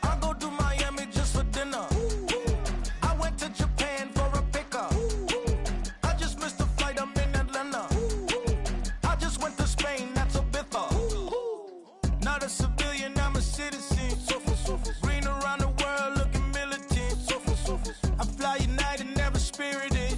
I go to Miami just for dinner. I went to Japan for a pickup. I just missed the flight, I'm in Atlanta. I just went to Spain, that's a bither. Not a civilian, I'm a citizen. Green around the world, looking militant. I fly United, never spirited.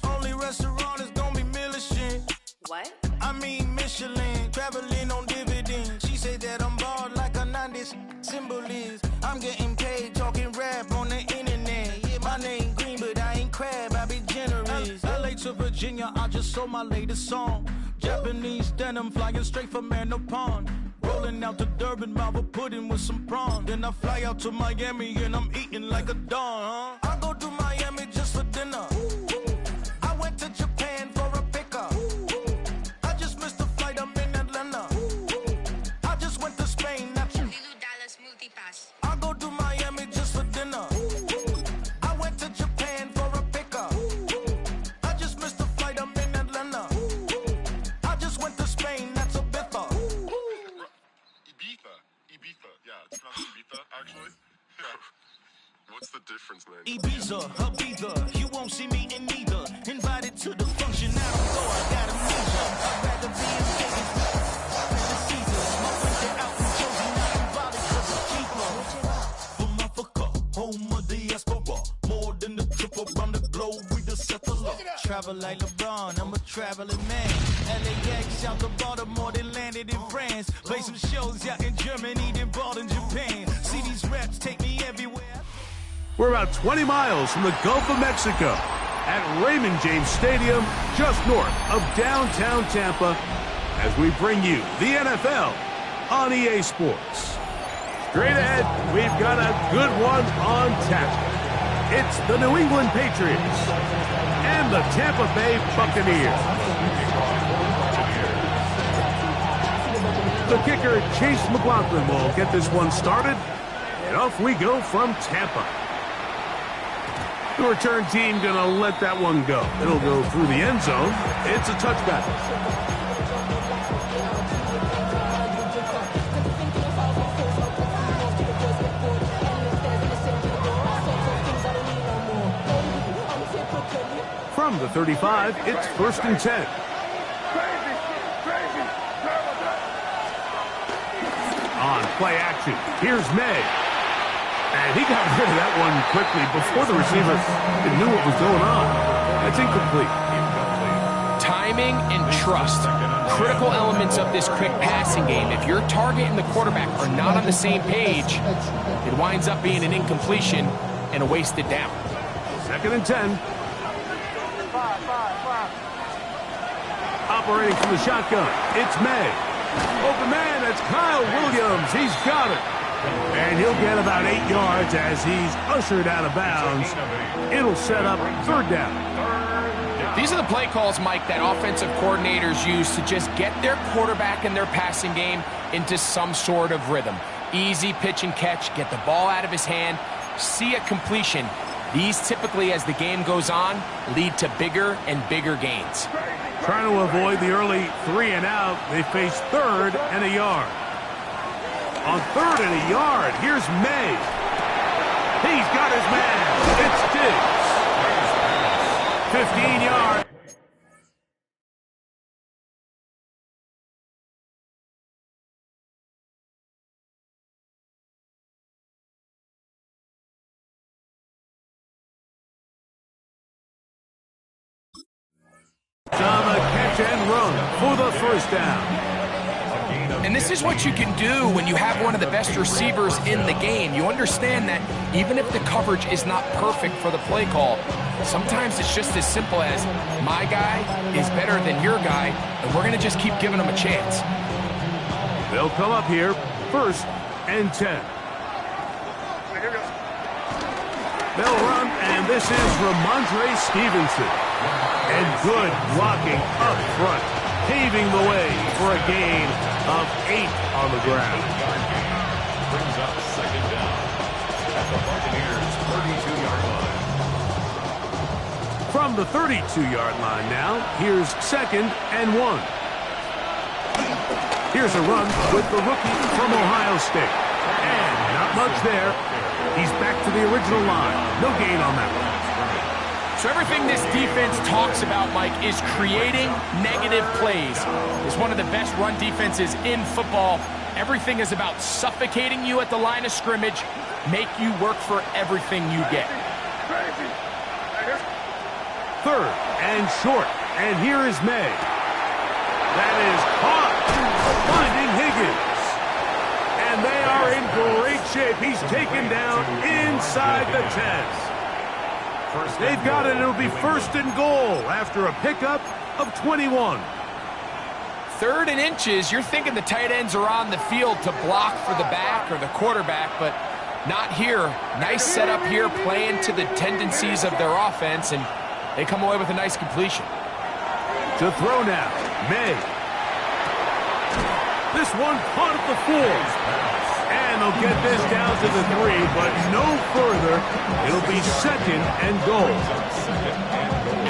Only restaurant is gonna be Michelin. What? I mean Michelin, traveling on dividends. She said that I'm bald like a 90s symbol is. I'm getting paid, talking rap on the internet. Yeah, my name green, but I ain't crab, I be generous. LA to Virginia, I just sold my latest song. Japanese denim, flying straight from Pond. Rolling out to Durban, mouth a pudding with some prawn. Then I fly out to Miami and I'm eating like a don, huh? I go to Miami just for dinner. I went to Japan for a pickup. I just missed the flight, I'm in Atlanta. I just went to Spain, that's I go to Miami just for dinner. I went to Japan for a pickup. I just missed the flight, I'm in Atlanta. I just went to Spain, that's a bither. Ibiza. Yeah, it's pronounced Ibiza, actually. What's the difference, man? Ibiza, Ibiza, you won't see me in neither. Invited to the function, I don't go, I got amnesia. I'd rather be in Vegas than the Caesars. My winter out in Josie, not symbolic, cause it's cheaper. From Africa, home of the diaspora. More than the trip around the globe, we the settler. Travel like LeBron, I'm a traveling man. LAX out to Baltimore, then landed in France. Play some shows out in Germany, then bought in Japan. See these reps take me everywhere. We're about 20 miles from the Gulf of Mexico at Raymond James Stadium, just north of downtown Tampa, as we bring you the NFL on EA Sports. Straight ahead, we've got a good one on tap. It's the New England Patriots and the Tampa Bay Buccaneers. The kicker, Chase McLaughlin, will get this one started, and off we go from Tampa. The return team gonna let that one go. It'll go through the end zone. It's a touchback. From the 35, it's 1st and 10. On play action, here's May. And he got rid of that one quickly before the receiver knew what was going on. That's incomplete. Timing and trust. Critical elements of this quick passing game. If your target and the quarterback are not on the same page, it winds up being an incompletion and a wasted down. 2nd and 10. Operating from the shotgun, it's May. Open man, that's Kyle Williams. He's got it. And he'll get about 8 yards as he's ushered out of bounds. It'll set up 3rd down. These are the play calls, Mike, that offensive coordinators use to just get their quarterback and their passing game into some sort of rhythm. Easy pitch and catch, get the ball out of his hand, see a completion. These typically, as the game goes on, lead to bigger and bigger gains. Trying to avoid the early 3 and out, they face 3rd and a yard. On 3rd and a yard, here's May. He's got his man. It's Diggs. 15 yards. On the catch and run for the 1st down. And this is what you can do when you have one of the best receivers in the game. You understand that even if the coverage is not perfect for the play call, sometimes it's just as simple as my guy is better than your guy, and we're going to just keep giving him a chance. They'll come up here, 1st and 10. They'll run, and this is Ramondre Stevenson. And good blocking up front, paving the way for a gain of 8 on the ground. Brings up 2nd down at the Buccaneers' 32-yard line. From the 32-yard line now, here's 2nd and 1. Here's a run with the rookie from Ohio State. And not much there. He's back to the original line. No gain on that one. So everything this defense talks about, Mike, is creating negative plays. It's one of the best run defenses in football. Everything is about suffocating you at the line of scrimmage, make you work for everything you get. Third and short. And here is May. That is caught. Finding Higgins. And they are in great shape. He's taken down inside the 10. They've got it. It'll be first and goal after a pickup of 21. 3rd and inches. You're thinking the tight ends are on the field to block for the back or the quarterback, but not here. Nice setup here, playing to the tendencies of their offense, and they come away with a nice completion. To throw now, May. This one caught at the 4. And they'll get this down to the 3, but no further. It'll be second and goal.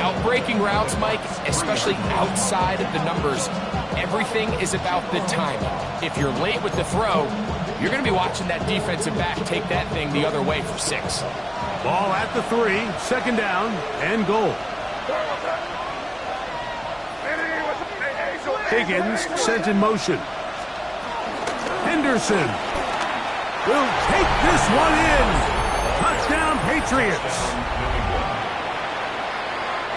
Outbreaking routes, Mike, especially outside of the numbers, everything is about the timing. If you're late with the throw, you're going to be watching that defensive back take that thing the other way for 6. Ball at the 3, second down and goal. Higgins sent in motion. Henderson will take this one in. Touchdown, Patriots.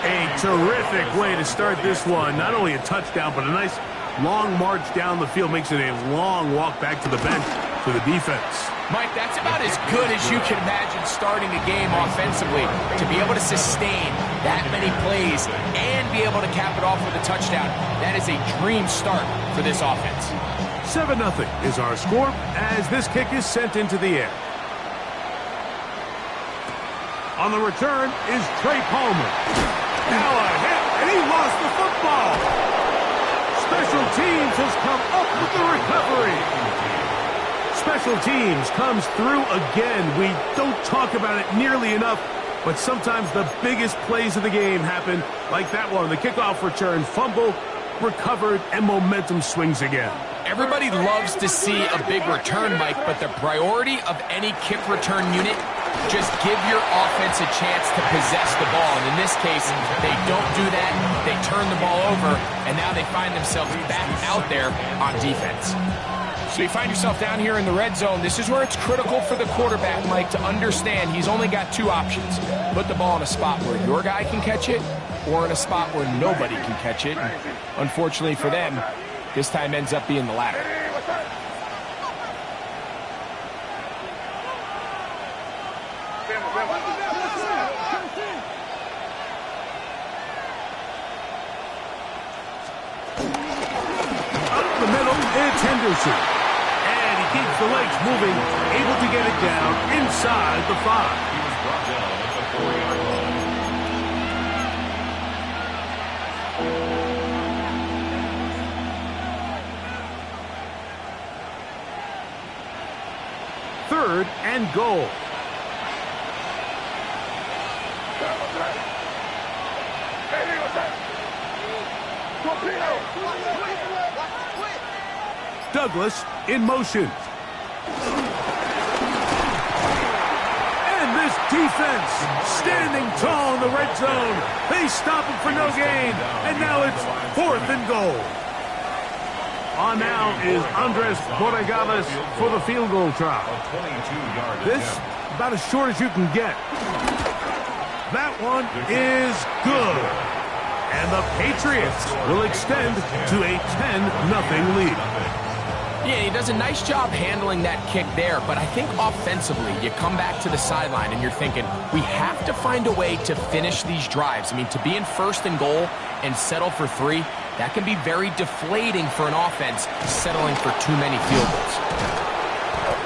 A terrific way to start this one. Not only a touchdown, but a nice long march down the field. Makes it a long walk back to the bench for the defense. Mike, that's about as good as you can imagine starting a game offensively. To be able to sustain that many plays and be able to cap it off with a touchdown, that is a dream start for this offense. 7-0 is our score as this kick is sent into the air. On the return is Trey Palmer. Now a hit, and he lost the football. Special teams has come up with the recovery. Special teams comes through again. We don't talk about it nearly enough, but sometimes the biggest plays of the game happen like that one. The kickoff return, fumble, recovered, and momentum swings again. Everybody loves to see a big return, Mike, but the priority of any kick return unit, just give your offense a chance to possess the ball. And in this case, they don't do that. They turn the ball over, and now they find themselves back out there on defense. So you find yourself down here in the red zone. This is where it's critical for the quarterback, Mike, to understand he's only got 2 options. Put the ball in a spot where your guy can catch it, or in a spot where nobody can catch it. And unfortunately for them, this time ends up being the latter. Up the middle, it's Henderson. And he keeps the legs moving, able to get it down inside the 5. He was brought down at the 4-yard line. Third and goal. Douglas in motion. And this defense standing tall in the red zone. They stop him for no gain. And now it's 4th and goal. On now is Andres Borregales for the field goal try. This about as short as you can get. That one is good. And the Patriots will extend to a 10-0 lead. Yeah, he does a nice job handling that kick there, but I think offensively, you come back to the sideline and you're thinking, we have to find a way to finish these drives. I mean, to be in 1st and goal and settle for 3, that can be very deflating for an offense settling for too many field goals.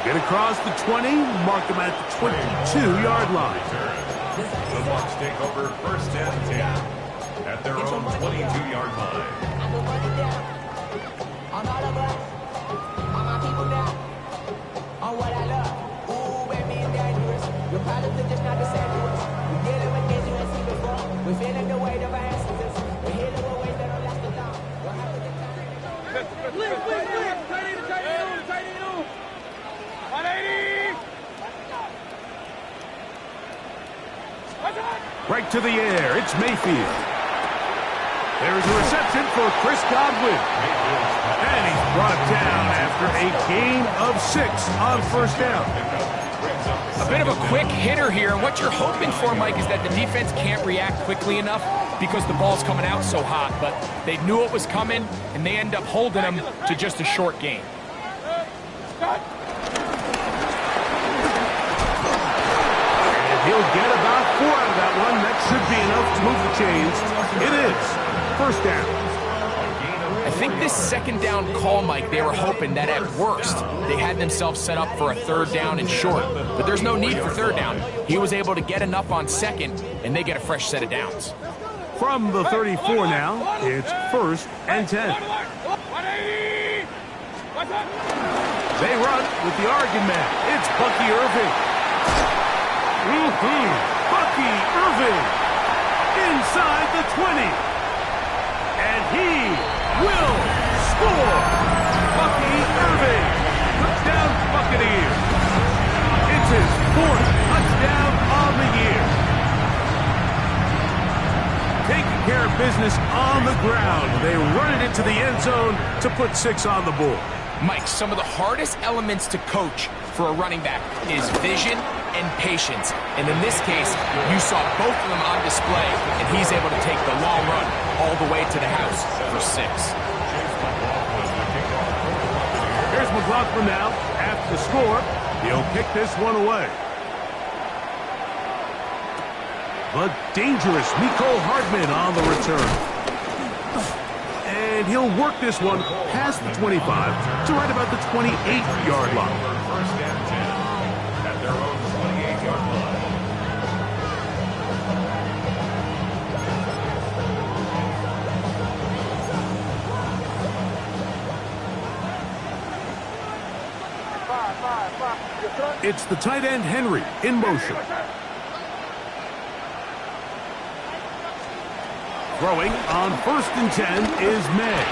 Get across the 20, mark them at the 22-yard line. The Bucs take over 1st and 10 at their own 22-yard line. We're feeling the weight of our ancestors. We're healing the weight that don't last too long. We'll have to get time. Right to the air. It's Mayfield. There's a reception for Chris Godwin. And he's brought down after a gain of 6 on first down. A bit of a quick hitter here, and what you're hoping for, Mike, is that the defense can't react quickly enough because the ball's coming out so hot, but they knew it was coming, and they end up holding them to just a short gain. And he'll get about 4 out of that one. That should be enough to move the chains. It is first down. I think this second down call, Mike, they were hoping that at worst they had themselves set up for a third down and short. But there's no need for third down. He was able to get enough on second, and they get a fresh set of downs. From the 34 now, it's 1st and 10. They run with the Oregon man. It's Bucky Irving. Bucky Irving inside the 20. And he will score. Bucky Irving. Touchdown Buccaneers. It's his 4th touchdown on the year. Taking care of business on the ground. They run it into the end zone to put 6 on the board. Mike, some of the hardest elements to coach for a running back is vision and patience. And in this case, you saw both of them on display, and he's able to take the long run all the way to the house for 6. Here's McLaughlin now. After the score, he'll kick this one away. The dangerous Mecole Hardman on the return. And he'll work this one past the 25 to right about the 28-yard line. First and 10 at their own 28-yard line. It's the tight end Henry in motion. Throwing on 1st and 10 is May.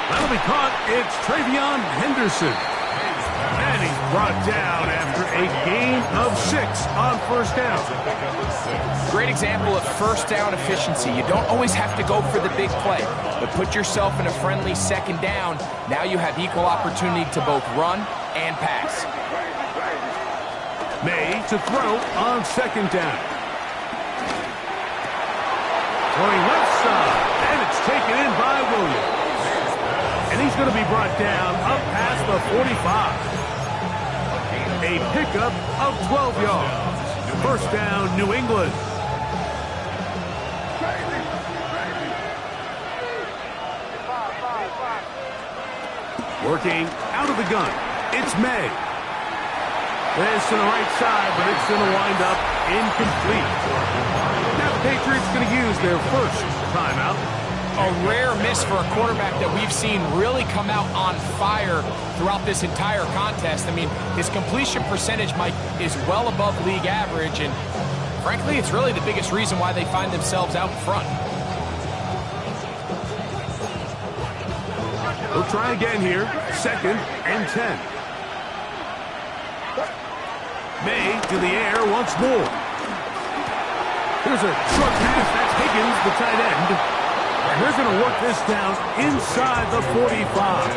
That'll be caught. It's Travion Henderson. And he's brought down after a gain of 6 on first down. Great example of first down efficiency. You don't always have to go for the big play, but put yourself in a friendly second down. Now you have equal opportunity to both run and pass. May to throw on 2nd down. Throwing left side, and it's taken in by Williams. And he's going to be brought down up past the 45. A pickup of 12 yards. First down, New England. Working out of the gun, it's May. This to the right side, but it's going to wind up incomplete. Now the Patriots going to use their first timeout. A rare miss for a quarterback that we've seen really come out on fire throughout this entire contest. I mean, his completion percentage, Mike, is well above league average, and frankly, it's really the biggest reason why they find themselves out front. We'll try again here. 2nd and 10. May to the air once more. Here's a short pass. That's Higgins, the tight end. And they're going to work this down inside the 45.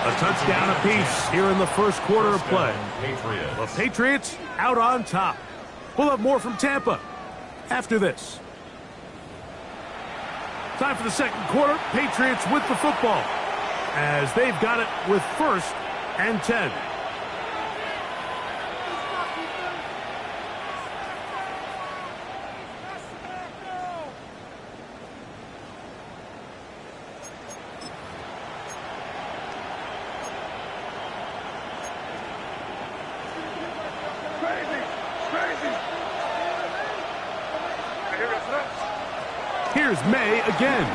A touchdown apiece here in the first quarter of play. The Patriots out on top. We'll have more from Tampa after this. Time for the second quarter. Patriots with the football as they've got it with 1st and 10. Here's May again.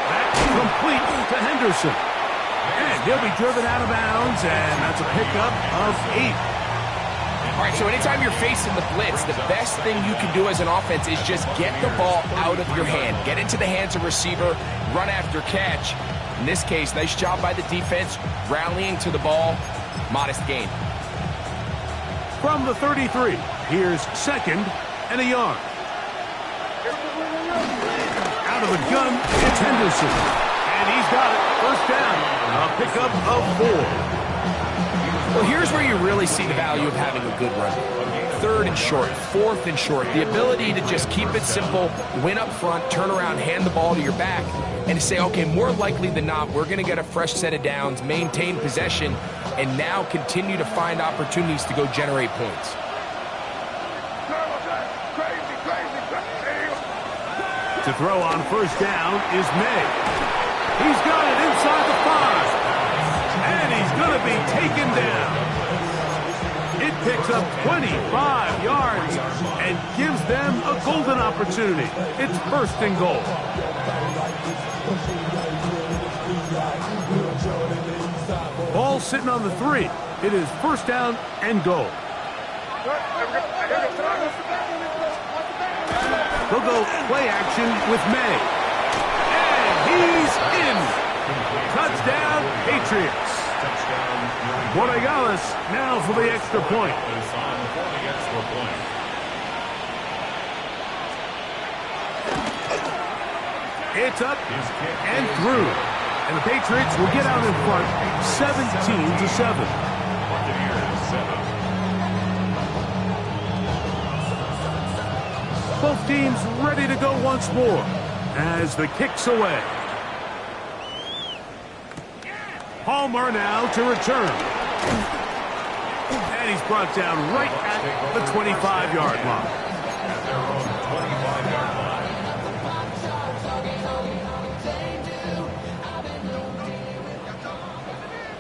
That's complete to Henderson. And he'll be driven out of bounds, and that's a pickup of 8. All right, so anytime you're facing the blitz, the best thing you can do as an offense is just get the ball out of your hand. Get into the hands of receiver, run after catch. In this case, nice job by the defense, rallying to the ball. Modest gain. From the 33, here's 2nd and a yard. Out of the gun, it's Henderson. And he's got it. First down. A pickup of 4. Well, here's where you really see the value of having a good run. 3rd and short, 4th and short. The ability to just keep it simple, win up front, turn around, hand the ball to your back, and to say, okay, more likely than not, we're going to get a fresh set of downs, maintain possession, and now continue to find opportunities to go generate points. To throw on first down is May. He's got it inside the 5. And he's going to be taken down. It picks up 25 yards and gives them a golden opportunity. It's 1st and goal. Ball sitting on the 3. It is 1st down and goal. They'll go play action with May. And he's in. Touchdown, Patriots. Borregales now for the extra point. It's up and through. And the Patriots will get out in front 17-7. Both teams ready to go once more as the kick's away. Palmer now to return. And he's brought down right at the 25-yard line.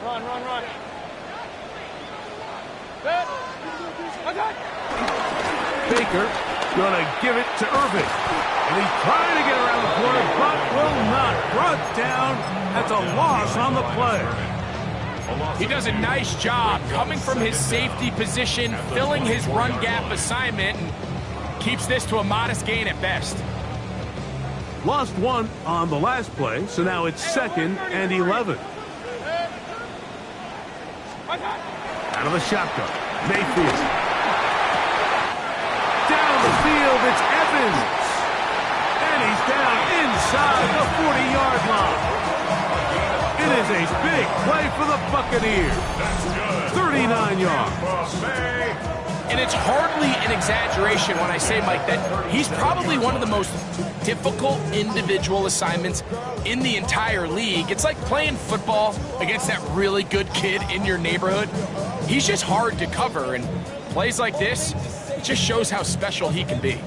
Run. Baker gonna give it to Irving. And he's trying to get around the corner, but will not. Brought down at the loss on the play. He does a nice job coming from his safety position, filling his run gap assignment, and keeps this to a modest gain at best. Lost 1 on the last play, so now it's 2nd and 11. Out of the shotgun, Mayfield. Down the field, it's Evans. And he's down inside the 40-yard line. It is a big play for the Buccaneers. 39 yards. And it's hardly an exaggeration when I say, Mike, that he's probably one of the most difficult individual assignments in the entire league. It's like playing football against that really good kid in your neighborhood. He's just hard to cover, and plays like this, it just shows how special he can be.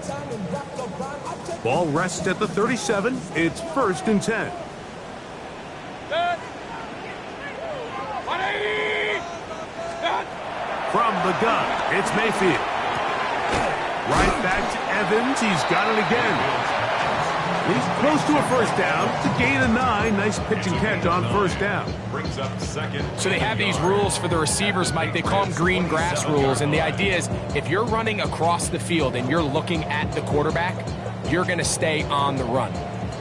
Ball rests at the 37. It's 1st and 10. From the gun, it's Mayfield. Right back to Evans. He's got it again. He's close to a first down. To gain a 9. Nice pitch and catch on first down. Brings up 2nd. So they have these rules for the receivers, Mike. They call them green grass rules. And the idea is if you're running across the field and you're looking at the quarterback, you're going to stay on the run.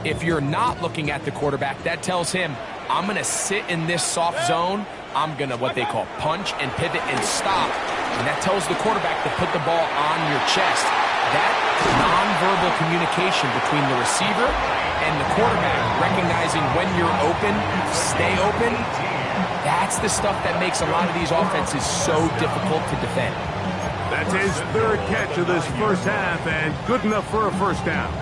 If you're not looking at the quarterback, that tells him, I'm going to sit in this soft zone. I'm going to what they call punch and pivot and stop. And that tells the quarterback to put the ball on your chest. That nonverbal communication between the receiver and the quarterback, recognizing when you're open, stay open, that's the stuff that makes a lot of these offenses so difficult to defend. That's his 3rd catch of this first half, and good enough for a first down.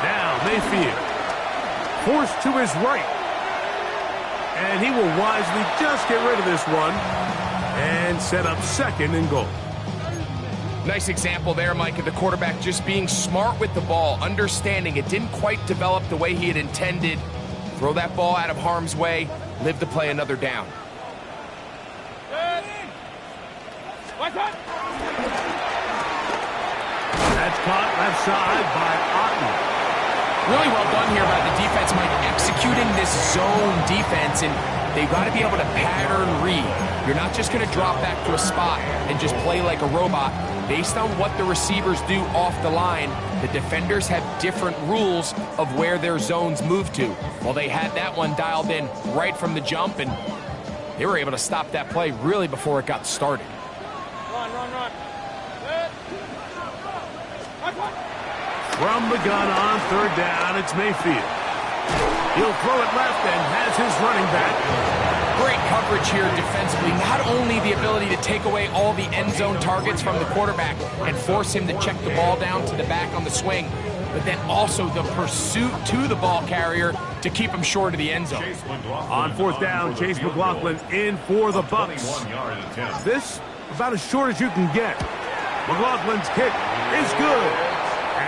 Now Mayfield forced to his right. And he will wisely just get rid of this one and set up 2nd and goal. Nice example there, Mike, of the quarterback just being smart with the ball, understanding it didn't quite develop the way he had intended. Throw that ball out of harm's way, live to play another down. That's caught left side by Otten. Really well done here by the defense, Mike, executing this zone defense. And they've got to be able to pattern read. You're not just going to drop back to a spot and just play like a robot. Based on what the receivers do off the line, the defenders have different rules of where their zones move to. Well, they had that one dialed in right from the jump, and they were able to stop that play really before it got started. Run. From the gun on third down, it's Mayfield. He'll throw it left and has his running back. Great coverage here defensively. Not only the ability to take away all the end zone targets from the quarterback and force him to check the ball down to the back on the swing, but then also the pursuit to the ball carrier to keep him short of the end zone. On fourth down, Chase McLaughlin in for the Bucs. This about as short as you can get. McLaughlin's kick is good.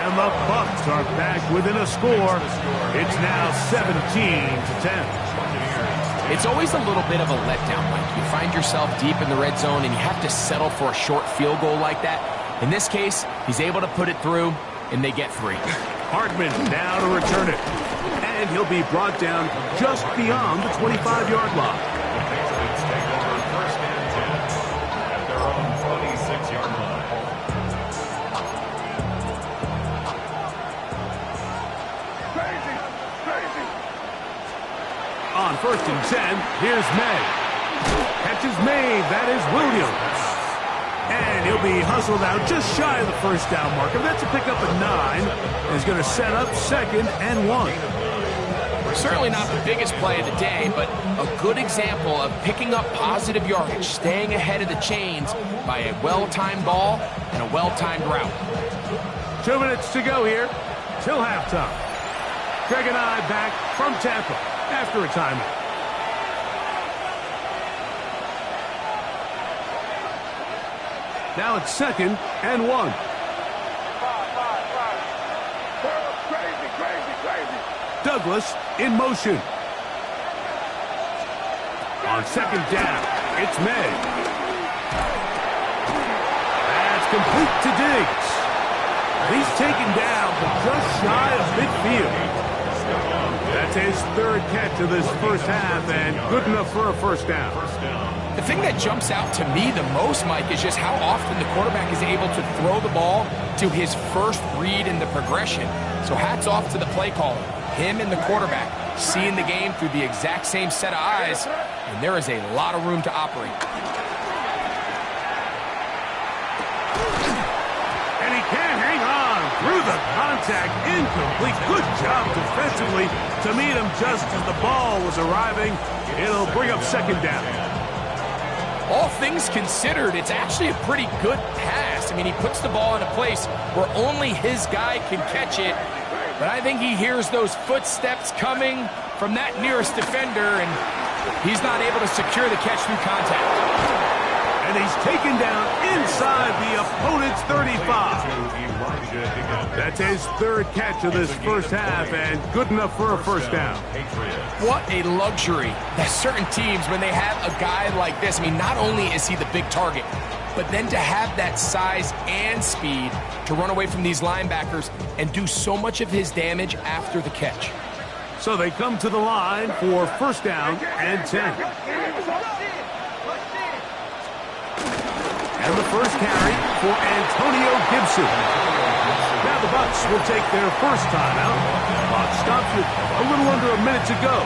And the Bucs are back within a score. It's now 17-10. It's always a little bit of a letdown, Mike. You find yourself deep in the red zone and you have to settle for a short field goal like that. In this case, he's able to put it through, and they get 3. Hardman now to return it. And he'll be brought down just beyond the 25-yard line. First and 10 at their own 26-yard line. On first and 10, here's May. Catch is made. That is Williams. And he'll be hustled out just shy of the first down marker. That's a pickup at 9. And he's going to set up second and 1. Certainly not the biggest play of the day, but a good example of picking up positive yardage, staying ahead of the chains by a well-timed ball and a well-timed route. 2 minutes to go here till halftime. Greg and I back from Tampa after a timeout. Now it's second and 1. Douglas in motion. On second down, it's May. That's complete to Diggs. He's taken down but just shy of midfield. That's his 3rd catch of this first half and good enough for a first down. The thing that jumps out to me the most, Mike, is just how often the quarterback is able to throw the ball to his first read in the progression. So hats off to the play caller. Him and the quarterback seeing the game through the exact same set of eyes, and there is a lot of room to operate. And he can't hang on through the contact. Incomplete. Good job defensively to meet him just as the ball was arriving. It'll bring up second down. All things considered, it's actually a pretty good pass. I mean, he puts the ball in a place where only his guy can catch it. But I think he hears those footsteps coming from that nearest defender, and he's not able to secure the catch through contact. And he's taken down inside the opponent's 35. That's his 3rd catch of this first half, and good enough for a first down. What a luxury that certain teams, when they have a guy like this, I mean, not only is he the big target, but then to have that size and speed to run away from these linebackers and do so much of his damage after the catch. So they come to the line for first down and 10. And the first carry for Antonio Gibson. Now the Bucs will take their first timeout. Clock stops with a little under a minute to go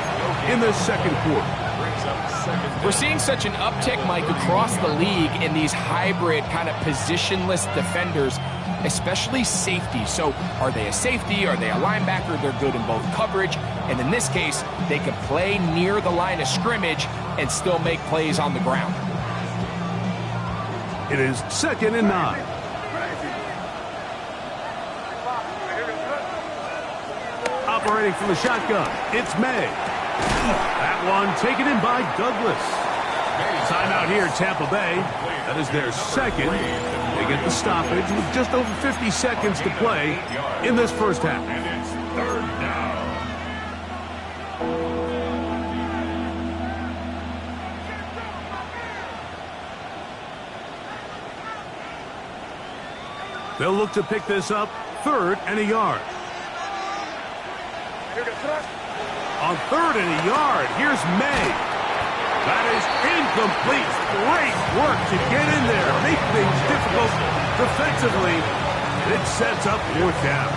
in the second quarter. We're seeing such an uptick, Mike, across the league in these hybrid kind of positionless defenders, especially safety. So are they a safety? Are they a linebacker? They're good in both coverage. And in this case, they can play near the line of scrimmage and still make plays on the ground. It is second and 9. Operating from the shotgun, it's May. That one taken in by Douglas. Timeout here, Tampa Bay. That is their second. They get the stoppage with just over 50 seconds to play in this first half. And it's 3rd down. They'll look to pick this up 3rd and a yard. On 3rd and a yard, here's May. That is incomplete. Great work to get in there, make things difficult defensively. It sets up 4th down.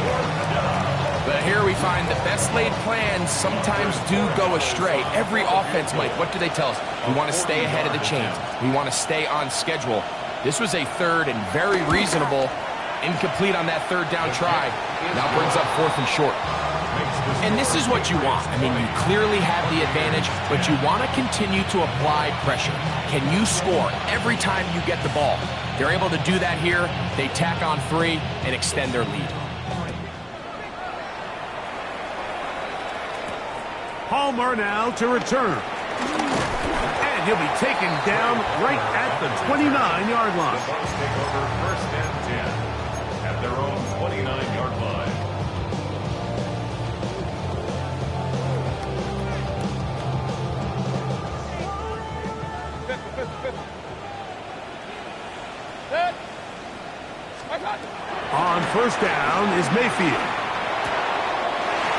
But here we find the best laid plans sometimes do go astray. Every offense, Mike, what do they tell us? We want to stay ahead of the chains. We want to stay on schedule. This was a 3rd and very reasonable. Incomplete on that 3rd down try. Now brings up 4th and short. And this is what you want. I mean, you clearly have the advantage, but you want to continue to apply pressure. Can you score every time you get the ball? They're able to do that here. They tack on 3 and extend their lead. Palmer now to return. And he'll be taken down right at the 29-yard line. The Bucs take over 1st and 10 at their own 29-yard line. On 1st down is Mayfield.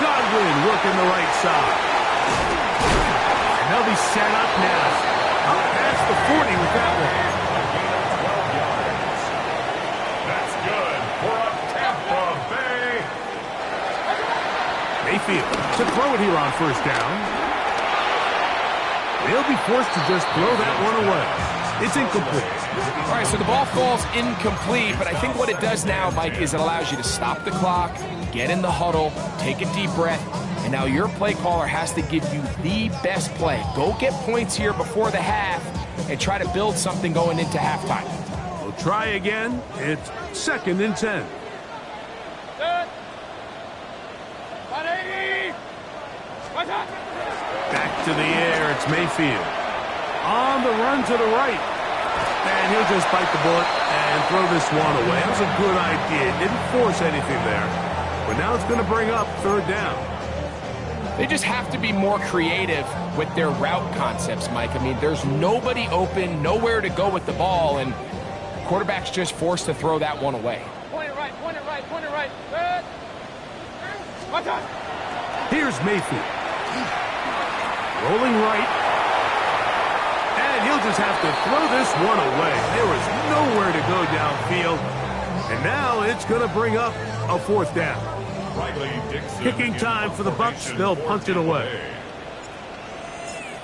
Godwin working the right side. And they'll be set up now. Up past the 40 with that one. That's good for a Tampa Bay. Mayfield to throw it here on 1st down. They'll be forced to just throw that one away. It's incomplete. All right, so the ball falls incomplete, but I think what it does now, Mike, is it allows you to stop the clock, get in the huddle, take a deep breath, and now your play caller has to give you the best play. Go get points here before the half and try to build something going into halftime. We'll try again. It's 2nd and 10. Back to the air, it's Mayfield. On the run to the right. And he'll just bite the bullet and throw this one away. That was a good idea. Didn't force anything there. But now it's going to bring up 3rd down. They just have to be more creative with their route concepts, Mike. I mean, there's nobody open, nowhere to go with the ball, and quarterback's just forced to throw that one away. Point it right, point it right, point it right. Good. Watch out. Here's Mayfield. Rolling right. And he'll just have to throw this one away. There was nowhere to go downfield. And now it's going to bring up a 4th down. Kicking time for the Bucs. They'll punt it away.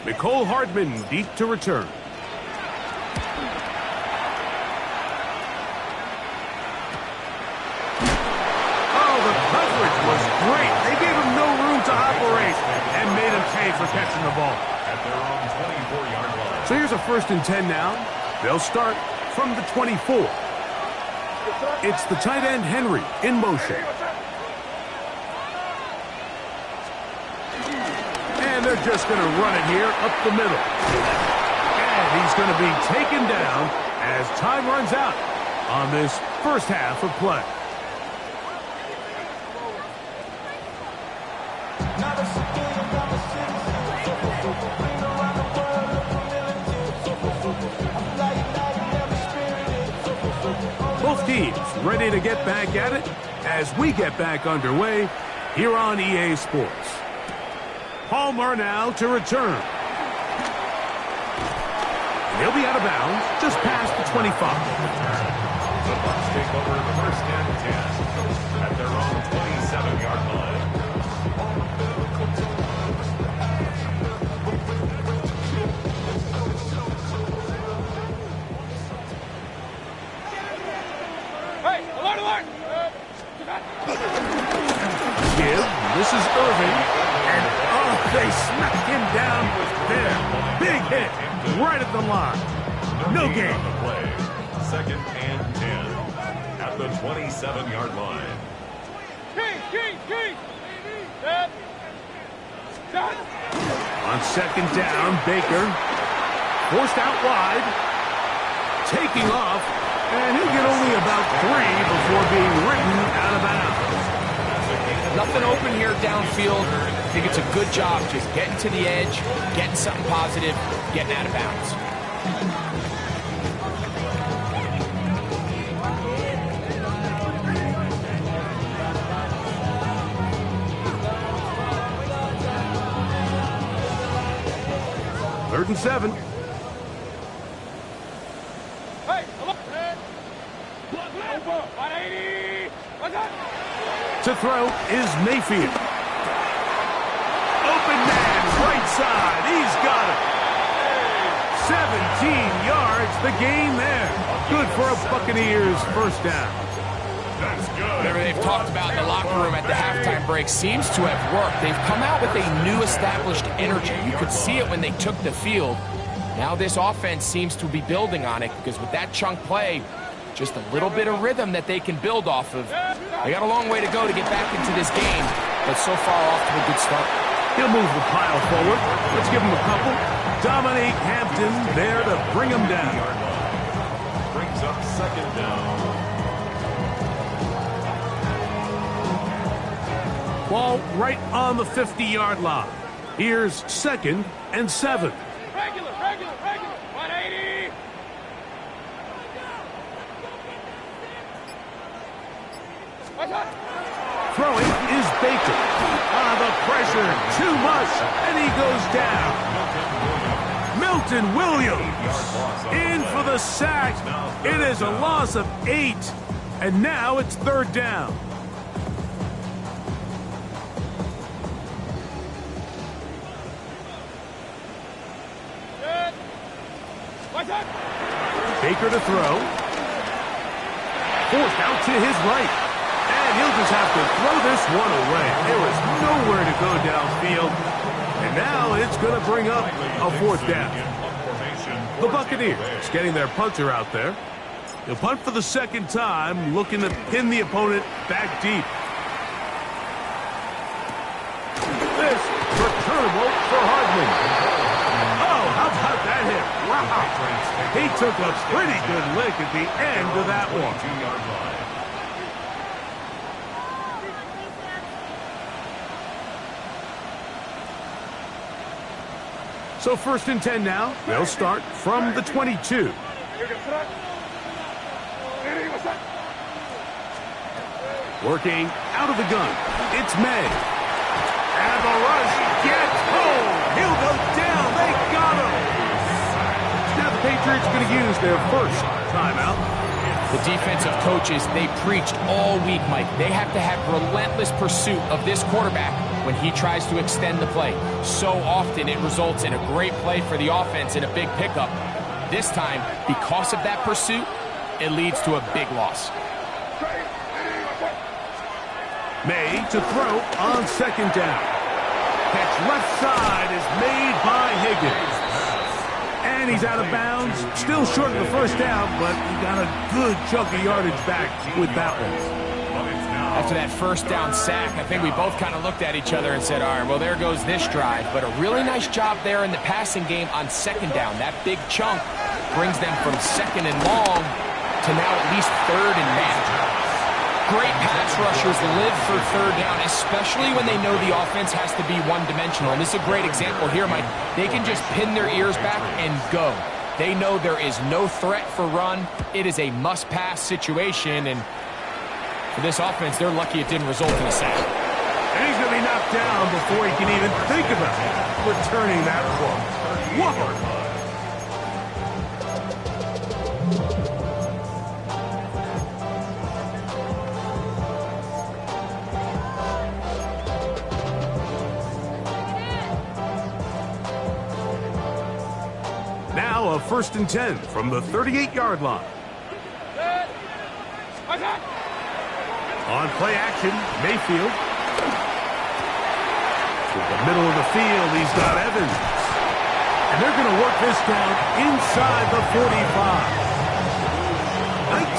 Nicole Hardman deep to return. Oh, the coverage was great. They gave him no room to operate and made him pay for catching the ball. At their own 24-yard line. So here's a 1st and 10 now. They'll start from the 24. It's the tight end Henry in motion. And they're just going to run it here up the middle. And he's going to be taken down as time runs out on this 1st half of play. Both teams ready to get back at it as we get back underway here on EA Sports. Palmer now to return. He'll be out of bounds just past the 25. The Bucs take over the 1st and 10 at their own 27-yard line. Hey, alert, alert. Give. This is Irving. And, oh, they smacked him down there. Big hit right at the line. No gain. On the play. 2nd and 10 at the 27-yard line. On 2nd down, Baker. Forced out wide. Taking off. And he'll get only about 3 before being written out of bounds. Nothing open here downfield. I think it's a good job just getting to the edge, getting something positive, getting out of bounds. 3rd and 7. Hey, come on. 180. To throw is Mayfield. Open man, right side. He's got it. 17 yards, the gain there. Good for a Buccaneers first down. That's good. Whatever they've talked about in the locker room at the halftime break seems to have worked. They've come out with a new established energy. You could see it when they took the field. Now this offense seems to be building on it because with that chunk play, just a little bit of rhythm that they can build off of. They got a long way to go to get back into this game, but so far off to a good start. He'll move the pile forward. Let's give him a couple. Dominique Hampton there to bring him down. Brings up 2nd down. Ball right on the 50-yard line. Here's 2nd and 7. Regular. 180. Throwing is Baker. The pressure, too much, and he goes down. Milton Williams in for the sack. It is a loss of 8, and now it's 3rd down. Baker to throw. Forced out to his right. And he'll just have to throw this one away. There was nowhere to go downfield. And now it's going to bring up a 4th down. The Buccaneers getting their punter out there. He'll punt for the 2nd time, looking to pin the opponent back deep. This returnable for Hardman. Oh, how about that hit? Wow. He took a pretty good lick at the end of that one. 2-yard line. So 1st and 10 now. They'll start from the 22. Working out of the gun. It's May. And the rush gets home. He'll go down. They got him. Now the Patriots going to use their first timeout. The defensive coaches, they preached all week, Mike. They have to have relentless pursuit of this quarterback when he tries to extend the play. So often it results in a great play for the offense and a big pickup. This time, because of that pursuit, it leads to a big loss. May to throw on 2nd down. Catch left side is made by Higgins. And he's out of bounds. Still short of the first down, but he got a good chunk of yardage back with that one. After that first down sack, I think we both kind of looked at each other and said, all right, well, there goes this drive. But a really nice job there in the passing game on 2nd down. That big chunk brings them from 2nd and long to now at least 3rd and manageable. Great pass rushers live for 3rd down, especially when they know the offense has to be one-dimensional. And this is a great example here, Mike. They can just pin their ears back and go. They know there is no threat for run. It is a must-pass situation, and for this offense, they're lucky it didn't result in a sack. And he's going to be knocked down before he can even think about returning that ball. Whoa! Now a 1st and 10 from the 38-yard line. On play action, Mayfield. To the middle of the field, he's got Evans. And they're going to work this down inside the 45.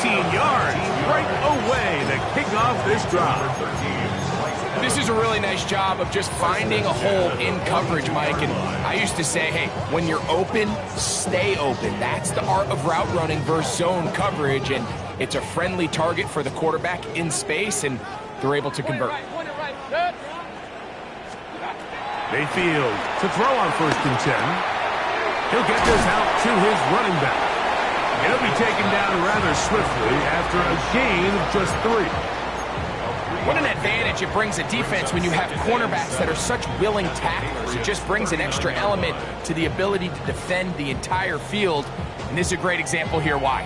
19 yards right away to kick off this drive. This is a really nice job of just finding a hole in coverage, Mike. And I used to say, hey, when you're open, stay open. That's the art of route running versus zone coverage. And it's a friendly target for the quarterback in space, and they're able to convert. Mayfield to throw on 1st and 10. He'll get this out to his running back. He'll be taken down rather swiftly after a gain of just 3. What an advantage it brings a defense when you have cornerbacks that are such willing tacklers. It just brings an extra element to the ability to defend the entire field. And this is a great example here why.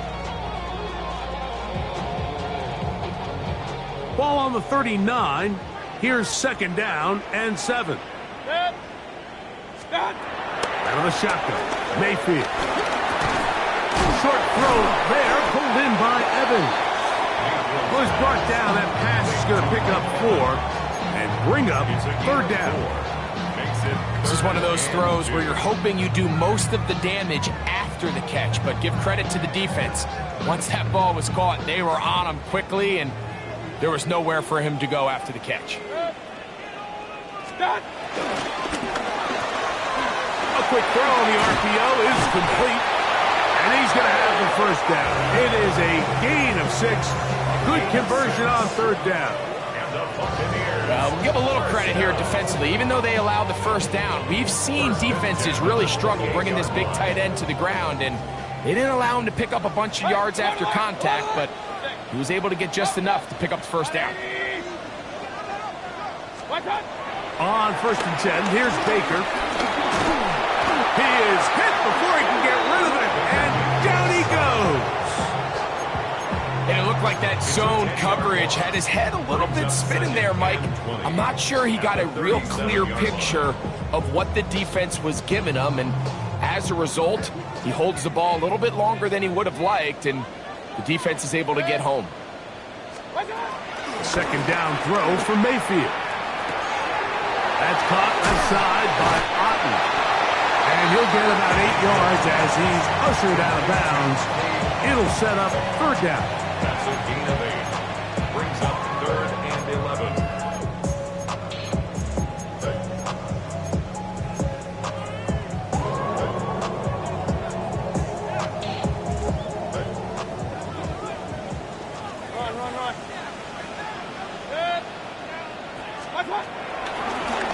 Ball on the 39. Here's 2nd down and 7. Out of the shotgun, Mayfield. Short throw there, pulled in by Evans. Was brought down. That pass is going to pick up 4 and bring up 3rd down. This is one of those throws where you're hoping you do most of the damage after the catch, but give credit to the defense. Once that ball was caught, they were on him quickly, and there was nowhere for him to go after the catch. A quick throw on the RPO is complete, and he's going to have the 1st down. It is a gain of 6. Good conversion on 3rd down. We'll give a little credit here defensively. Even though they allowed the 1st down, we've seen defenses really struggle bringing this big tight end to the ground, and they didn't allow him to pick up a bunch of yards after contact, but he was able to get just enough to pick up the 1st down. On 1st and 10, here's Baker. He is hit before he can get rid of it, and down he goes. And it looked like that zone coverage had his head a little bit spinning there, Mike. I'm not sure he got a real clear picture of what the defense was giving him, and as a result, he holds the ball a little bit longer than he would have liked, and the defense is able to get home. 2nd down throw from Mayfield. That's caught inside by Otten. And he'll get about 8 yards as he's ushered out of bounds. It'll set up 3rd down. That's a gain of 8. Brings up 3rd and 11.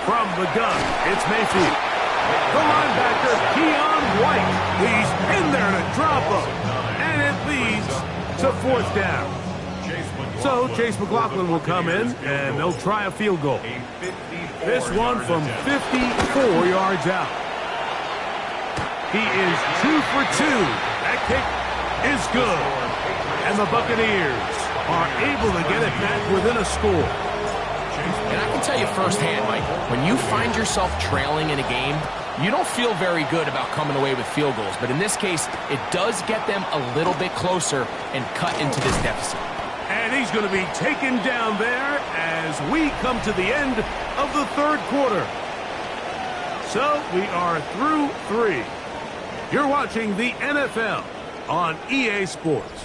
From the gun, it's Mayfield. The linebacker, Keon White. He's in there to drop him. And it leads to 4th down. So Chase McLaughlin will come in, and they'll try a field goal. This one from 54 yards out. He is 2 for 2. That kick is good. And the Buccaneers are able to get it back within a score. And I can tell you firsthand, Mike, when you find yourself trailing in a game, you don't feel very good about coming away with field goals. But in this case, it does get them a little bit closer and cut into this deficit. And he's going to be taken down there as we come to the end of the 3rd quarter. So we are through 3. You're watching the NFL on EA Sports.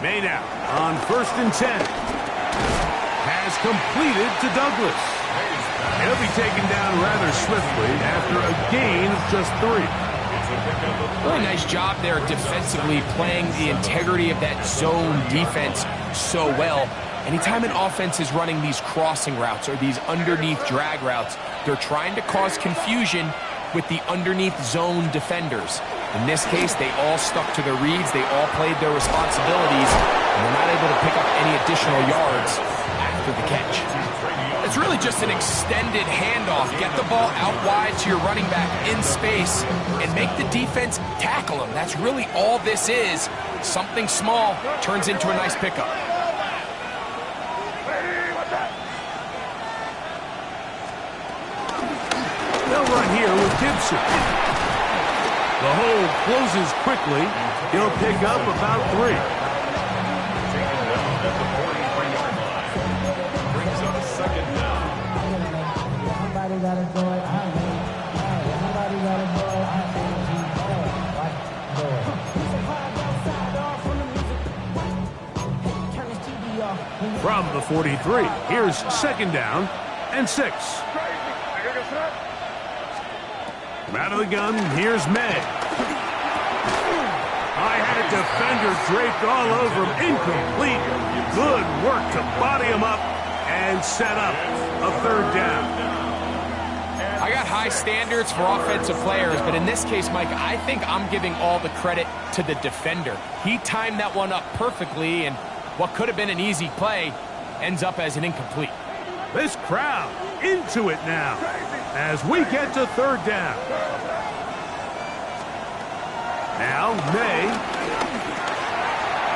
May now on 1st and 10. Has completed to Douglas. He'll be taken down rather swiftly after a gain of just 3. Really nice job there defensively, playing the integrity of that zone defense so well. Anytime an offense is running these crossing routes or these underneath drag routes, they're trying to cause confusion with the underneath zone defenders. In this case, they all stuck to their reads, they all played their responsibilities, and they're not able to pick up any additional yards after the catch. It's really just an extended handoff. Get the ball out wide to your running back in space and make the defense tackle him. That's really all this is. Something small turns into a nice pickup. They'll run here with Gibson. The hole closes quickly. He'll pick up about 3. Taken down at the 43-yard line. Brings up 2nd down. Somebody got a joy. Somebody got a joy. From the 43, here's 2nd down and 6. From out Out of the gun, here's May. I had a defender draped all over him. Incomplete. Good work to body him up and set up a third down. I got high standards for offensive players, but in this case, Mike, I think I'm giving all the credit to the defender. He timed that one up perfectly, and what could have been an easy play ends up as an incomplete. This crowd into it now as we get to third down. Now May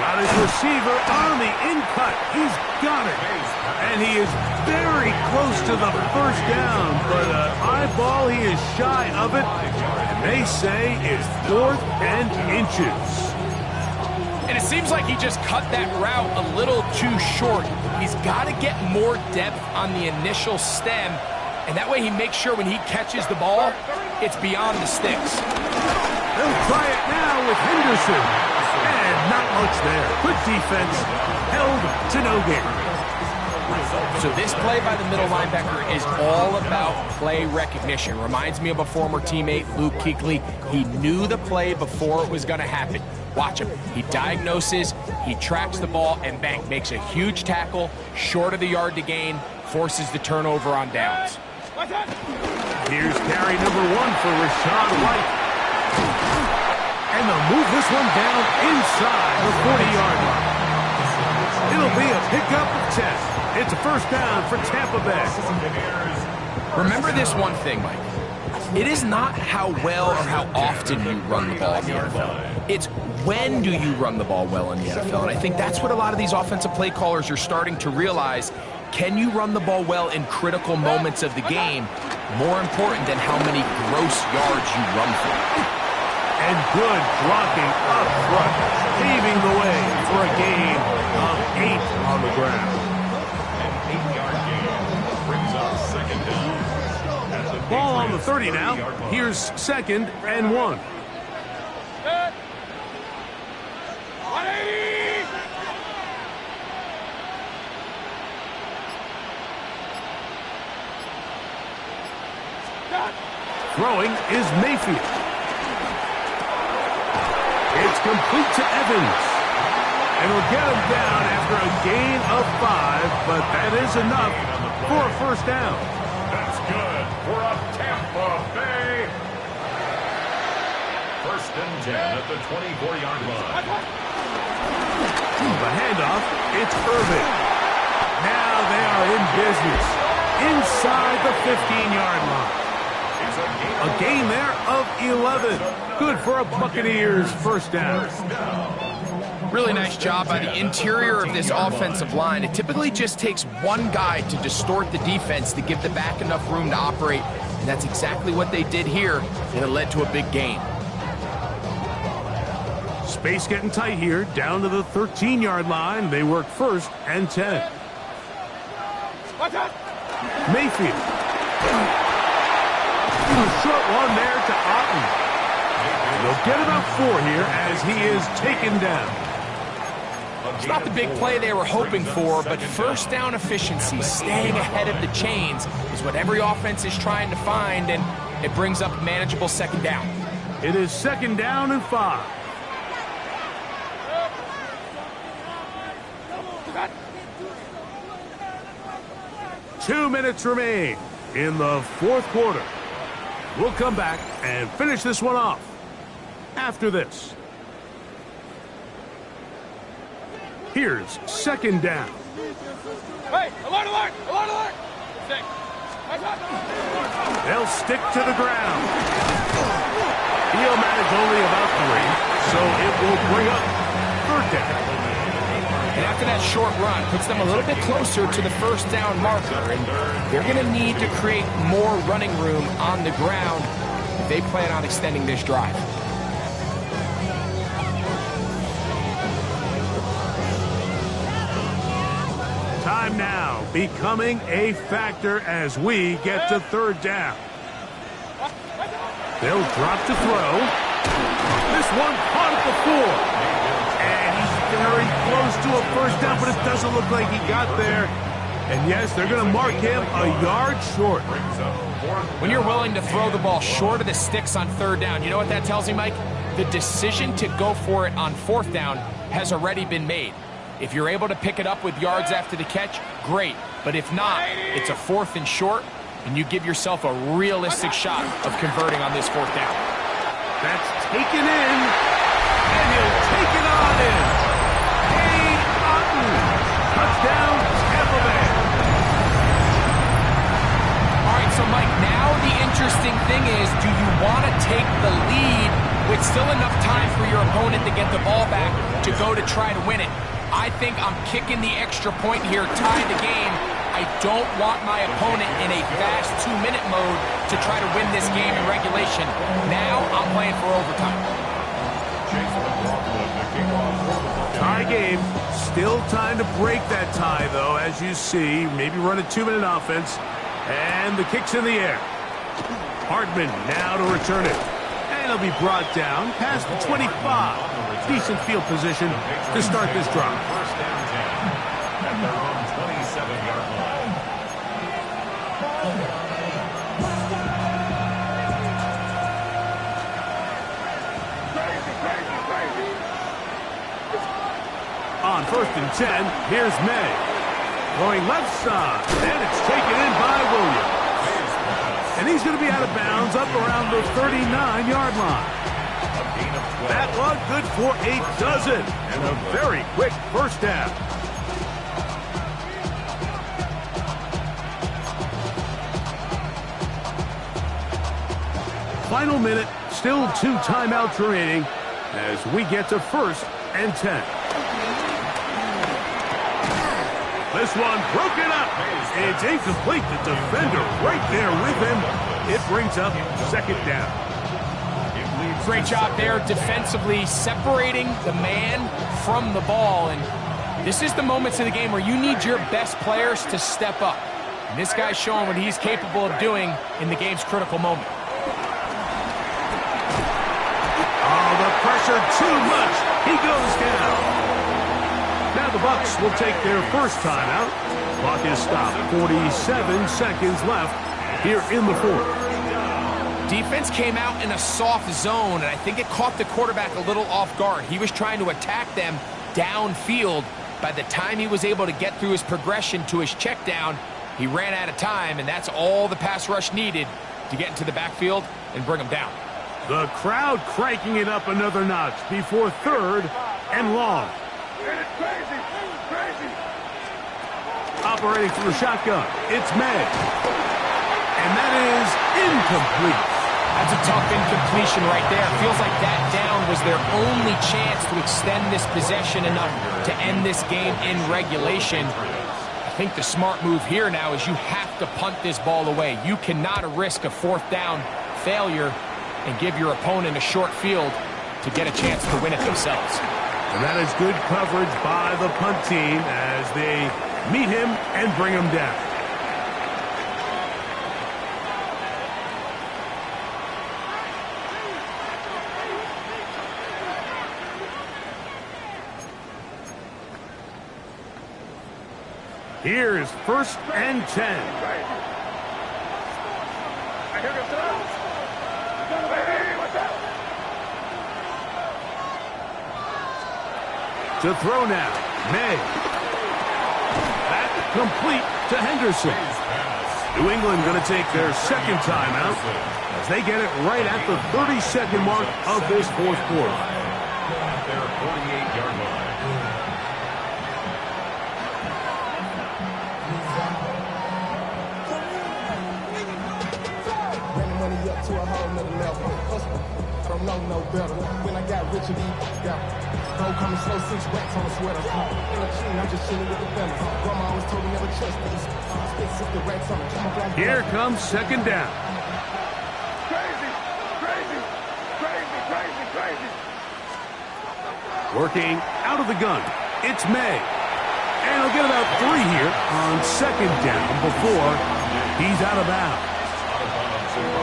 got his receiver on the in-cut. He's got it. And he is very close to the first down, but an eyeball, he is shy of it. And they say it's 4th and inches. And it seems like he just cut that route a little too short. He's got to get more depth on the initial stem, and that way he makes sure when he catches the ball, it's beyond the sticks. They'll try it now with Henderson. And not much there. Good defense. Held to no gain. So this play by the middle linebacker is all about play recognition. Reminds me of a former teammate, Luke Kuechly. He knew the play before it was going to happen. Watch him. He diagnoses, he tracks the ball, and bang, makes a huge tackle, short of the yard to gain, forces the turnover on downs. Here's carry number 1 for Rashad White. And they'll move this one down inside the 40-yard line. It'll be a pickup of 10. It's a first down for Tampa Bay. Remember this one thing, Mike. It is not how well or how often you run the ball in the NFL. It's when do you run the ball well in the NFL. And I think that's what a lot of these offensive play callers are starting to realize. Can you run the ball well in critical moments of the game? More important than how many gross yards you run for. And good blocking up front, paving the way for a gain of 8 on the ground. An 8-yard gain brings up second down. Ball on the 30 now. Here's 2nd and 1. Throwing is Mayfield. It's complete to Evans. And we'll get him down after a gain of 5, but that is enough for a first down. That's good for a Tampa Bay. 1st and 10 at the 24-yard line. The handoff, it's Irvin. Now they are in business inside the 15-yard line. A gain there of 11. Good for a Buccaneers first down. Really nice job by the interior of this offensive line. It typically just takes one guy to distort the defense to give the back enough room to operate. And that's exactly what they did here, and it led to a big gain. Space getting tight here, down to the 13-yard line. They work 1st and 10. Mayfield. A short one there to Otten. They'll get about 4 here as he is taken down. It's not the big play they were hoping for, but first down efficiency, staying ahead of the chains, is what every offense is trying to find, and it brings up a manageable 2nd down. It is 2nd down and 5. Two minutes remain in the 4th quarter. We'll come back and finish this one off after this. Here's 2nd down. Hey, alert, alert, alert, alert. Stick. They'll stick to the ground. He'll manage only about 3, so it will bring up 3rd down. And after that short run, puts them a little bit closer to the first down marker. And they're going to need to create more running room on the ground if they plan on extending this drive. Time now becoming a factor as we get to 3rd down. They'll drop to throw. This one caught at the 4. And he's very close to a first down, but it doesn't look like he got there. And yes, they're going to mark him a yard short. When you're willing to throw the ball short of the sticks on 3rd down, you know what that tells me, Mike? The decision to go for it on 4th down has already been made. If you're able to pick it up with yards after the catch, great. But if not, it's a 4th and short, and you give yourself a realistic shot of converting on this 4th down. That's taken in, and he'll take it on in. Touchdown, Tampa Bay. All right, so Mike, now the interesting thing is, do you want to take the lead with still enough time for your opponent to get the ball back to go to try to win it? I think I'm kicking the extra point here, tie the game. I don't want my opponent in a fast 2-minute mode to try to win this game in regulation. Now I'm playing for overtime. Tie game. Still time to break that tie, though, as you see. Maybe run a 2-minute offense. And the kick's in the air. Hartman now to return it. And he'll be brought down past the 25. Decent field position to start this drive. First down 10 at their own 27-yard line. On 1st and 10, here's May. Going left side, and it's taken in by Williams. And he's going to be out of bounds up around the 39-yard line. That one good for a dozen, and a very quick first down. Final minute, still 2 timeouts remaining as we get to 1st and 10. This one broken up. It's incomplete. The defender right there with him. It brings up 2nd down. Great job there defensively, separating the man from the ball. And this is the moments of the game where you need your best players to step up. And this guy's showing what he's capable of doing in the game's critical moment. Oh, the pressure too much. He goes down. Now the Bucs will take their first timeout. Clock is stopped. 47 seconds left here in the 4th. Defense came out in a soft zone, and I think it caught the quarterback a little off guard. He was trying to attack them downfield. By the time he was able to get through his progression to his check down, he ran out of time, and that's all the pass rush needed to get into the backfield and bring him down. The crowd cranking it up another notch before 3rd and long. Operating from the shotgun, it's May. And that is incomplete. That's a tough incompletion right there. Feels like that down was their only chance to extend this possession enough to end this game in regulation. I think the smart move here now is you have to punt this ball away. You cannot risk a 4th down failure and give your opponent a short field to get a chance to win it themselves. And that is good coverage by the punt team as they meet him and bring him down. Here's 1st and 10. To throw now, May. That complete to Henderson. New England going to take their 2nd timeout as they get it right at the 30-second mark of this 4th quarter. At their 48-yard line. Money up to a whole nother level. I don't know no better. When I got rich, bro, coming slow, 6 racks on a sweater. In a chain, I'm just chilling with the fellas. Grandma always told me never trust these. Spit 60 racks on me. Here comes 2nd down. Crazy, crazy, crazy, crazy, crazy. Working out of the gun, it's May. And he'll get about 3 here on 2nd down before he's out of bounds.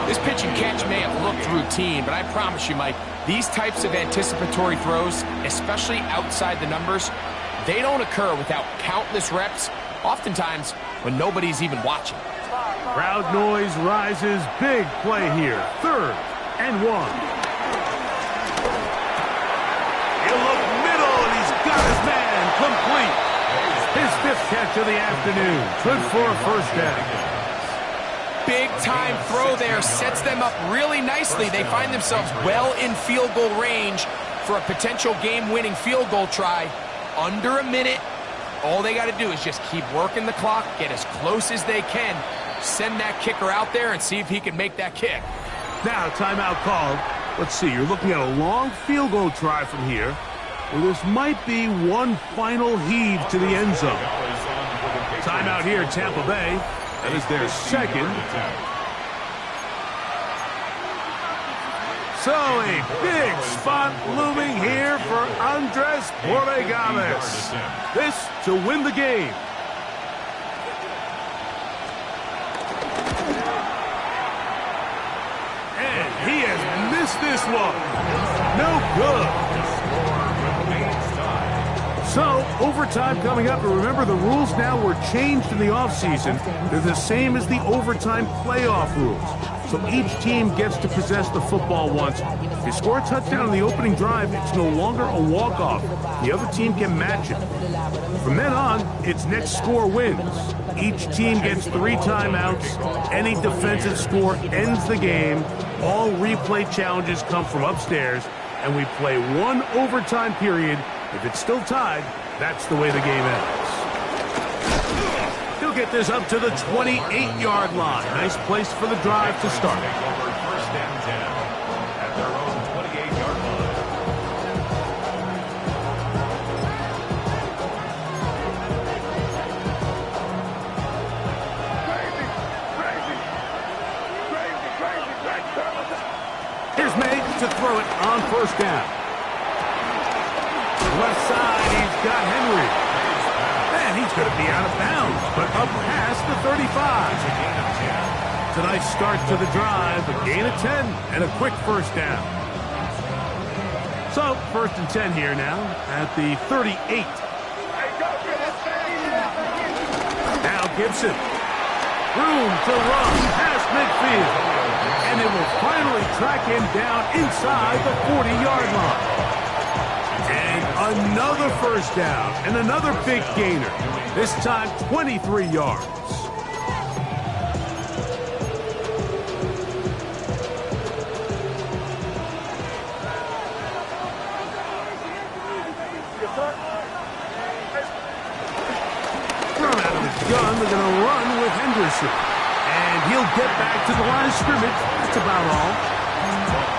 This pitch and catch may have looked routine, but I promise you, Mike, these types of anticipatory throws, especially outside the numbers, they don't occur without countless reps, oftentimes when nobody's even watching. Crowd noise rises. Big play here. 3rd and 1. He'll look middle, and he's got his man complete. His 5th catch of the afternoon. Good for a first down. Big-time throw there. Sets them up really nicely. They find themselves well in field goal range for a potential game-winning field goal try. Under a minute. All they got to do is just keep working the clock, get as close as they can, send that kicker out there and see if he can make that kick. Now, timeout called. Let's see, you're looking at a long field goal try from here, where this might be one final heave to the end zone. Timeout here, Tampa Bay. That is their 2nd. So a big spot looming here for Andres Borregales. This to win the game. And he has missed this one. No good. So, overtime coming up, and remember the rules now were changed in the offseason. They're the same as the overtime playoff rules. So each team gets to possess the football once. If you score a touchdown on the opening drive, it's no longer a walk-off. The other team can match it. From then on, it's next score wins. Each team gets 3 timeouts. Any defensive score ends the game. All replay challenges come from upstairs, and we play 1 overtime period. If it's still tied, that's the way the game ends. He'll get this up to the 28-yard line. Nice place for the drive to start. First and 10 at their own 28-yard line. Here's May to throw it on first down. Left side, he's got Henry. And he's going to be out of bounds, but up past the 35. It's a nice start to the drive, a gain of 10, and a quick first down. So, 1st and 10 here now at the 38. Now Gibson. Room to run past midfield. And it will finally track him down inside the 40-yard line. And another first down, and another big gainer. This time, 23 yards. Thrown out of the gun, they're going to run with Henderson. And he'll get back to the line of scrimmage. That's about all.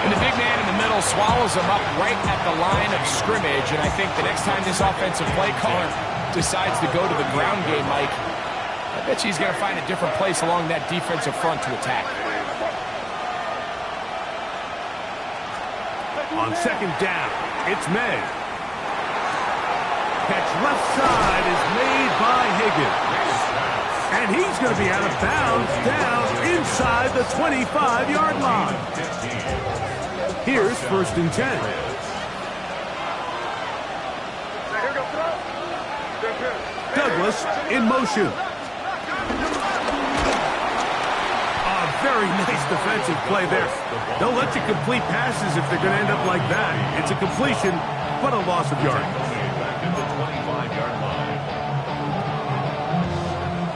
And the big man in the middle swallows him up right at the line of scrimmage. And I think the next time this offensive play caller decides to go to the ground game, Mike, I bet you he's going to find a different place along that defensive front to attack. On 2nd down, it's May. Catch left side is made by Higgins. And he's going to be out of bounds down inside the 25-yard line. Here's 1st and 10. Douglas in motion. A very nice defensive play there. They'll let you complete passes if they're going to end up like that. It's a completion, but a loss of yardage.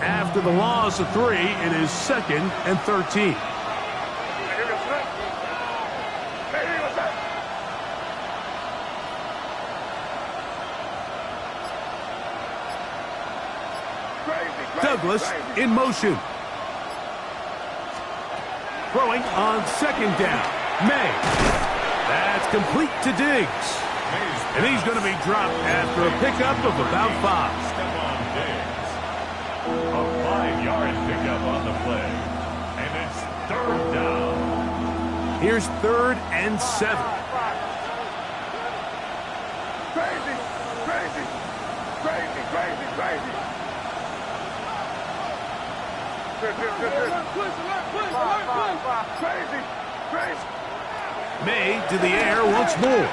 After the loss of 3, it is 2nd and 13. Douglas in motion. Throwing on 2nd down. May. That's complete to Diggs. And he's going to be dropped after a pickup of about 5. A 5-yard pickup on the play. And it's 3rd down. Here's 3rd and 7. Crazy, crazy, crazy, crazy, crazy. Crazy, crazy. May to the air once more.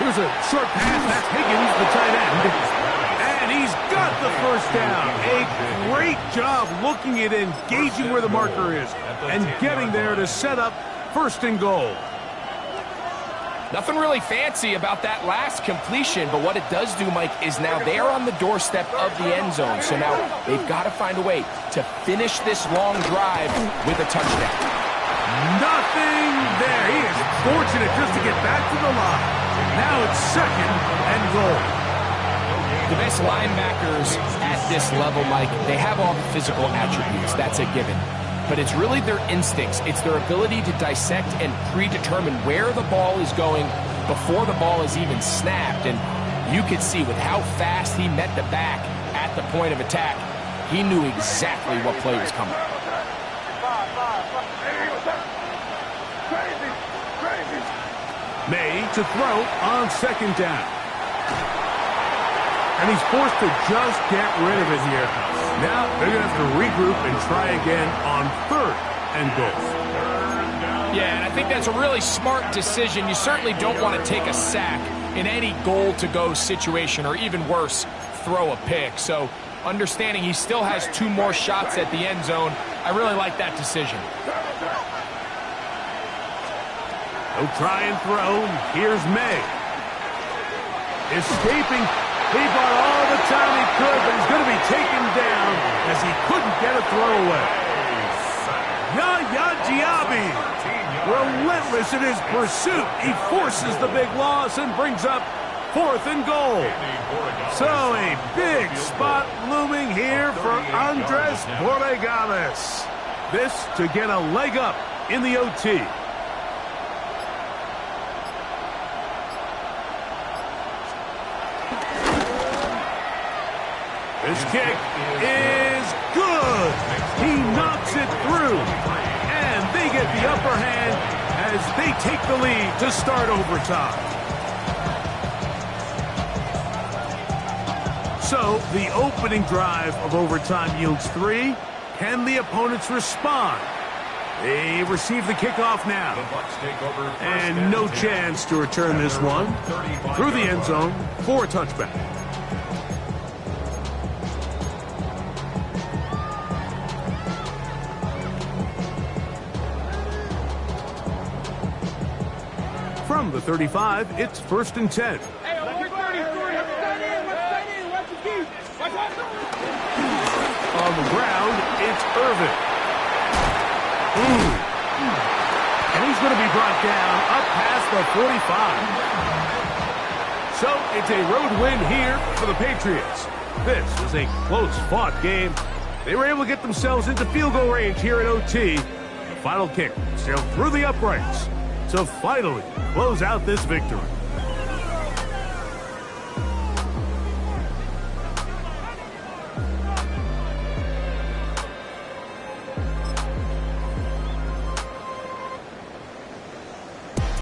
Here's a short pass. That's Higgins, the tight end. And And he's got the first down. A great job looking at engaging where the marker is and getting there to set up 1st and goal. Nothing really fancy about that last completion, but what it does do, Mike, is now they're on the doorstep of the end zone. So now they've got to find a way to finish this long drive with a touchdown. Nothing there. He is fortunate just to get back to the line. Now it's 2nd and goal. The best linebackers at this level, Mike, they have all the physical attributes. That's a given. But it's really their instincts. It's their ability to dissect and predetermine where the ball is going before the ball is even snapped. And you could see with how fast he met the back at the point of attack, he knew exactly what play was coming. May to throw on 2nd down. And he's forced to just get rid of it here. Now they're going to have to regroup and try again on 3rd and goal. Yeah, and I think that's a really smart decision. You certainly don't want to take a sack in any goal-to-go situation, or even worse, throw a pick. So understanding he still has 2 more shots at the end zone, I really like that decision. He'll try and throw. Here's May. Escaping. He bought all the time he could, but he's going to be taken down as he couldn't get a throw away. Yaya Diaby, relentless in his pursuit. He forces the big loss and brings up 4th and goal. So a big spot looming here for Andres Borregales. This to get a leg up in the OT. This kick is good. He knocks it through. And they get the upper hand as they take the lead to start overtime. So the opening drive of overtime yields 3. Can the opponents respond? They receive the kickoff now. And no chance to return this one through the end zone for a touchback. From the 35, it's 1st and 10. Hey, avoid 30. Let's stay in. Watch the key. Watch out. On the ground, it's Irvin. And he's going to be brought down up past the 45. So it's a road win here for the Patriots. This is a close-fought game. They were able to get themselves into field goal range here at OT. The final kick sailed through the uprights to finally close out this victory.